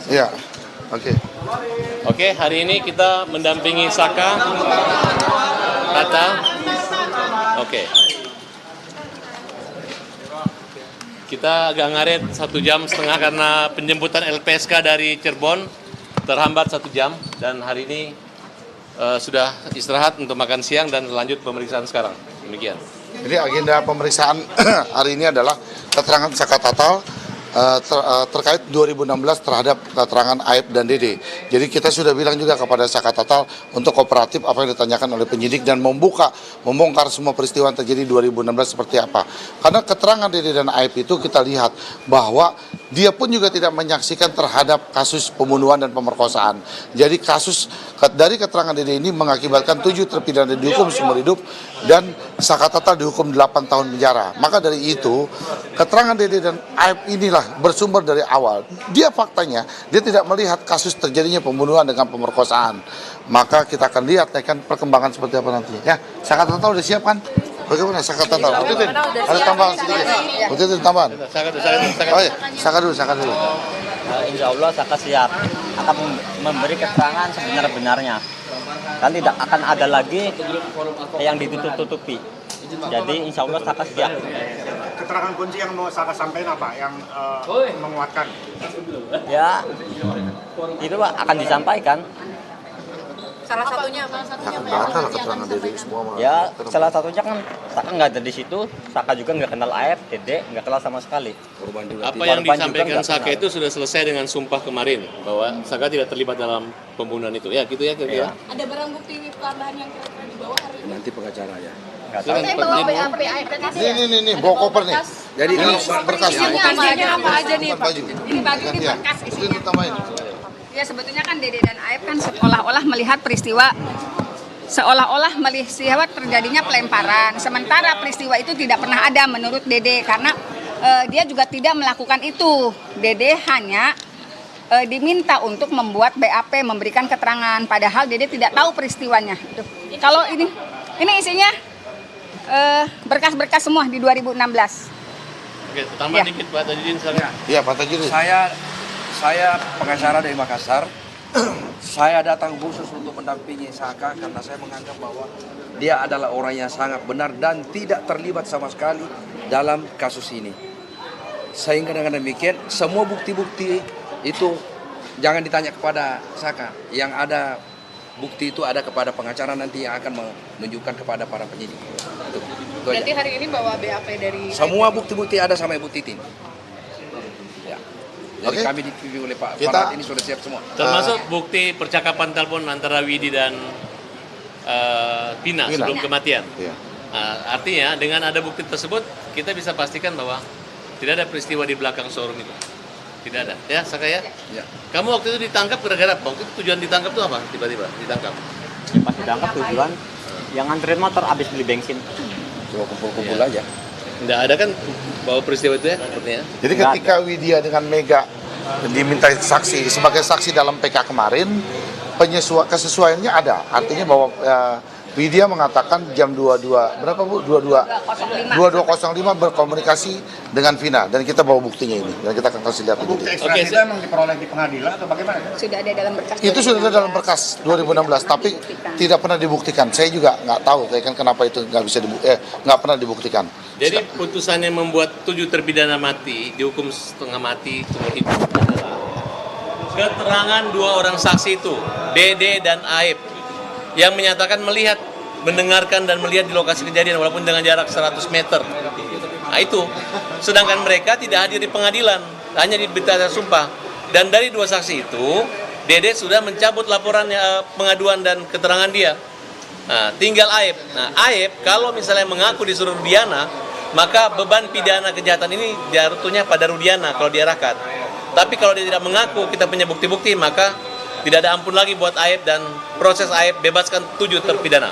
Iya. Oke. Oke, hari ini kita mendampingi Saka, Tata. Oke. Kita agak ngaret 1,5 jam karena penjemputan LPSK dari Cirebon terhambat 1 jam dan hari ini sudah istirahat untuk makan siang dan lanjut pemeriksaan sekarang. Demikian. Jadi agenda pemeriksaan hari ini adalah keterangan Saka Tatal terkait 2016 terhadap keterangan Aib dan Dede. Jadi kita sudah bilang juga kepada Saka Tatal untuk kooperatif apa yang ditanyakan oleh penyidik dan membongkar semua peristiwa yang terjadi 2016 seperti apa. Karena keterangan Dede dan Aib itu kita lihat bahwa dia pun juga tidak menyaksikan terhadap kasus pembunuhan dan pemerkosaan. Jadi kasus dari keterangan Dede ini mengakibatkan 7 terpidana dihukum seumur hidup dan Saka Tatal dihukum 8 tahun penjara. Maka dari itu keterangan Dede dan Aib inilah bersumber dari awal. Dia faktanya, dia tidak melihat kasus terjadinya pembunuhan dengan pemerkosaan. Maka kita akan lihat kan perkembangan seperti apa nanti. Ya, Saka Tatal udah siap kan? Bagaimana Saka Tatal? Ada tambahan sedikit. Betul tambahan. Oh iya, Saka dulu. Insya Allah Saka siap akan memberi keterangan sebenar-benarnya. Dan tidak akan ada lagi yang ditutup-tutupi. Jadi insya Allah Saka siap. Keterangan kunci yang mau Saka sampaikan apa? Yang menguatkan? Ya, itu Pak akan disampaikan. Salah satunya apa? Batal keterangan Dede semua. Ya, salah satunya kan Saka nggak ada di situ. Saka juga nggak kenal Aib, Dede nggak kenal sama sekali. Apa yang disampaikan Saka itu sudah selesai dengan sumpah kemarin bahwa Saka tidak terlibat dalam pembunuhan itu. Ya, gitu ya kira-kira. Ada barang bukti tambahan yang kira-kira dibawa hari ini? Nanti pengacara ya. Saya bawa BAP berkas ya? Ini bawa koper nih. Jadi Ini berkasnya. Isinya apa aja nih, Pak? Baju. Ini baju ini Ya. berkas Itu isinya. tambahin. Ya sebetulnya kan Dede dan Aib kan seolah-olah melihat peristiwa terjadinya pelemparan. Sementara peristiwa itu tidak pernah ada menurut Dede karena dia juga tidak melakukan itu. Dede hanya diminta untuk membuat BAP, memberikan keterangan. Padahal Dede tidak tahu peristiwanya. Kalau ini isinya berkas-berkas semua di 2016. Oke, tambah dikit Pak Tajudin. Iya, Pak Tajudin. Saya pengacara dari Makassar. Saya datang khusus untuk mendampingi Saka karena saya menganggap bahwa dia adalah orang yang sangat benar dan tidak terlibat sama sekali dalam kasus ini. Sehingga dengan demikian semua bukti-bukti itu jangan ditanya kepada Saka. Yang ada bukti itu ada kepada pengacara nanti yang akan menunjukkan kepada para penyidik. Itu Berarti aja. hari ini bawa BAP dari Semua bukti-bukti ada sama Ibu Titin. Ya. Jadi Oke. kami dipimpin oleh Pak Kita- Farhad ini sudah siap semua. Termasuk bukti percakapan telepon antara Widi dan Pina sebelum kematian. Iya. Artinya dengan ada bukti tersebut kita bisa pastikan bahwa tidak ada peristiwa di belakang showroom itu. Tidak ada. Ya, Saka ya? Ya. Kamu waktu itu ditangkap gara-gara apa? Waktu itu tujuan ditangkap itu apa? Tiba-tiba ditangkap. Ya, pas ditangkap tujuan yang nganterin motor habis beli bensin. Coba kumpul-kumpul Iya. aja. Tidak ada kan bahwa peristiwa itu ya? Sepertinya. Jadi ketika Widya dengan Mega diminta saksi sebagai saksi dalam PK kemarin, kesesuaiannya ada. Artinya bahwa Widya mengatakan jam 22 berapa Bu? 22.05 berkomunikasi dengan Vina dan kita bawa buktinya ini dan kita akan kasih lihat ini. Bukti ekstra itu emang diperoleh di pengadilan atau bagaimana? sudah ada dalam berkas. Itu sudah ada dalam berkas 2016 tapi tidak pernah dibuktikan. Saya juga nggak tahu kan kenapa itu nggak pernah dibuktikan. Jadi putusannya membuat 7 terpidana mati dihukum setengah mati seumur hidup adalah keterangan 2 orang saksi itu, Dede dan Aib, yang menyatakan melihat, mendengarkan dan melihat di lokasi kejadian walaupun dengan jarak 100 meter. Nah itu, sedangkan mereka tidak hadir di pengadilan, hanya di berita sumpah. Dan dari 2 saksi itu, Dede sudah mencabut laporannya, pengaduan dan keterangan dia. Nah, tinggal Aib. Nah, Aib kalau misalnya mengaku disuruh Rudiana, maka beban pidana kejahatan ini jatuhnya pada Rudiana kalau diarahkan. Tapi kalau dia tidak mengaku, kita punya bukti-bukti, maka tidak ada ampun lagi buat Aib dan proses Aib bebaskan 7 terpidana.